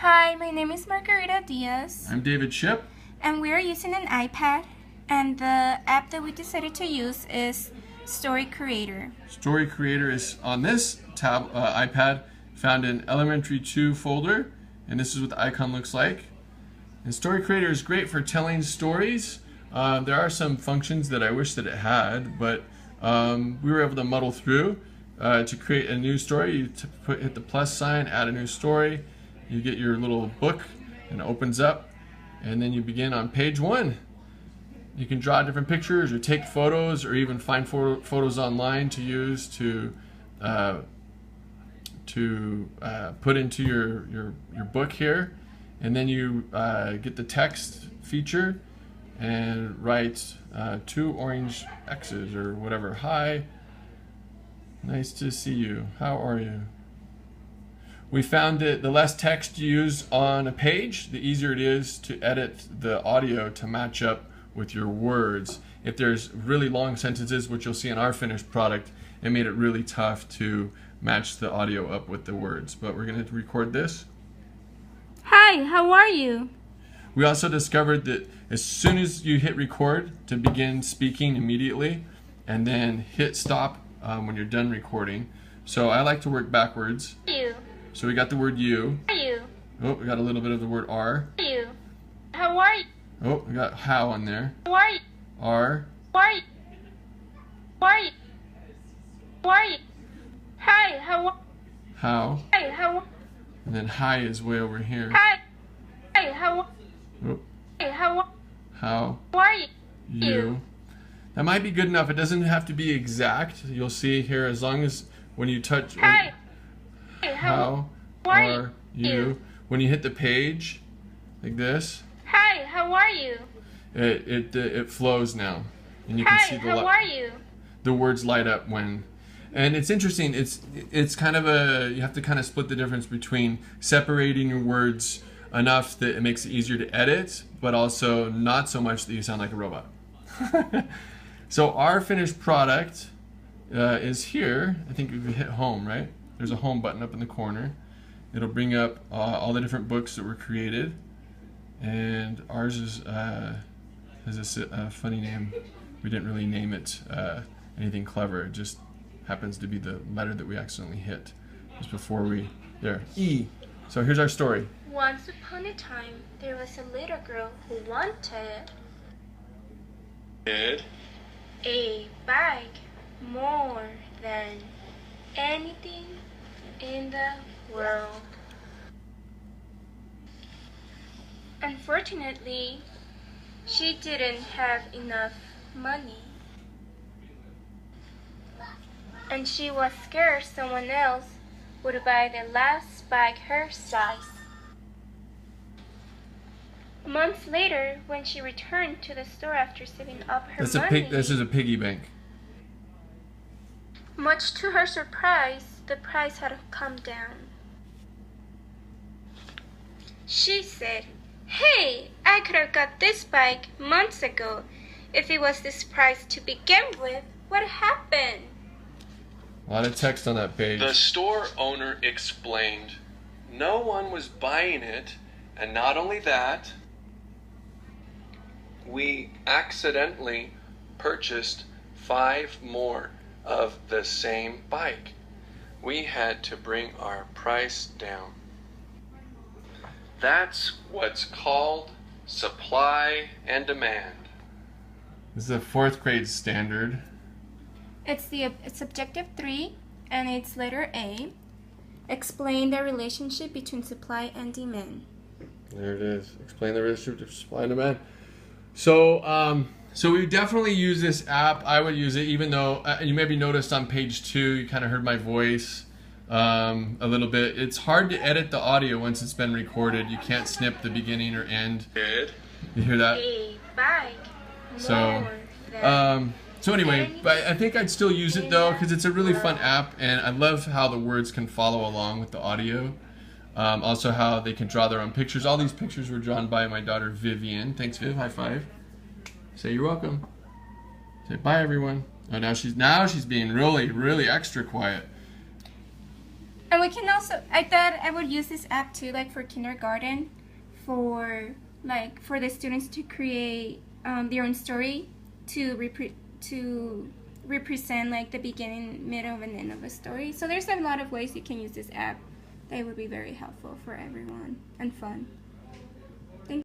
Hi, my name is Margarita Diaz, I'm David Ship. and we are using an iPad, and the app that we decided to use is Story Creator. Story Creator is on this iPad, found in Elementary 2 folder, and this is what the icon looks like. And Story Creator is great for telling stories. There are some functions that I wish that it had, but we were able to muddle through. To create a new story, you hit the plus sign, add a new story. You get your little book, and it opens up, and then you begin on page 1. You can draw different pictures, or take photos, or even find photos online to use to put into your book here. And then you get the text feature and write 2 orange X's or whatever. Hi, nice to see you. How are you? We found that the less text you use on a page, the easier it is to edit the audio to match up with your words. If there's really long sentences, which you'll see in our finished product, it made it really tough to match the audio up with the words. But we're going to record this. Hi, how are you? We also discovered that as soon as you hit record to begin speaking immediately, and then hit stop when you're done recording. So I like to work backwards. You. So we got the word you. How are you? Oh, we got a little bit of the word are. How are you? How are you? Oh, we got how on there. How are you? Are. How are you? How are you? How are you? Hi, how? How. Hi, how? And then hi is way over here. Hi. Hi, how? Oh, Hi, how? how. How are you? You. That might be good enough. It doesn't have to be exact. You'll see here, as long as when you touch. Hi. Hi, How are you? When you hit the page, like this. Hi, how are you? It flows now, and you can Hi, see how are you? the words light up when. And it's interesting. It's kind of you have to kind of split the difference between separating your words enough that it makes it easier to edit, but also not so much that you sound like a robot. So our finished product is here. I think if you hit home, right? There's a home button up in the corner. It'll bring up all the different books that were created, and ours is has a funny name. We didn't really name it anything clever. It just happens to be the letter that we accidentally hit just before we there. E. So here's our story. Once upon a time, there was a little girl who wanted a bike more than anything in the world. Unfortunately, she didn't have enough money, and she was scared someone else would buy the last bike her size. Months later, when she returned to the store after saving up her money, This is a piggy bank. much to her surprise, the price had come down. She said, "Hey, I could have got this bike months ago. If it was this price to begin with, what happened?" A lot of text on that page. The store owner explained no one was buying it, and not only that, we accidentally purchased 5 more of the same bike. We had to bring our price down. That's what's called supply and demand. This is a 4th grade standard. It's objective 3, and it's letter A. Explain the relationship between supply and demand. There it is. Explain the relationship to supply and demand. So, so we definitely use this app. I would use it, even though you maybe noticed on page 2, you kind of heard my voice a little bit. It's hard to edit the audio once it's been recorded. You can't snip the beginning or end. You hear that? A bike So, more than so anyway, but I think I'd still use it though, because it's a really fun app, and I love how the words can follow along with the audio. Also how they can draw their own pictures. All these pictures were drawn by my daughter Vivian. Thanks, Viv. High five. Say you're welcome. Say bye, everyone. Oh, now she's being really extra quiet. And we can also, I thought I would use this app too, like for kindergarten, for the students to create their own story to represent like the beginning, middle, and end of a story. So there's a lot of ways you can use this app that would be very helpful for everyone and fun.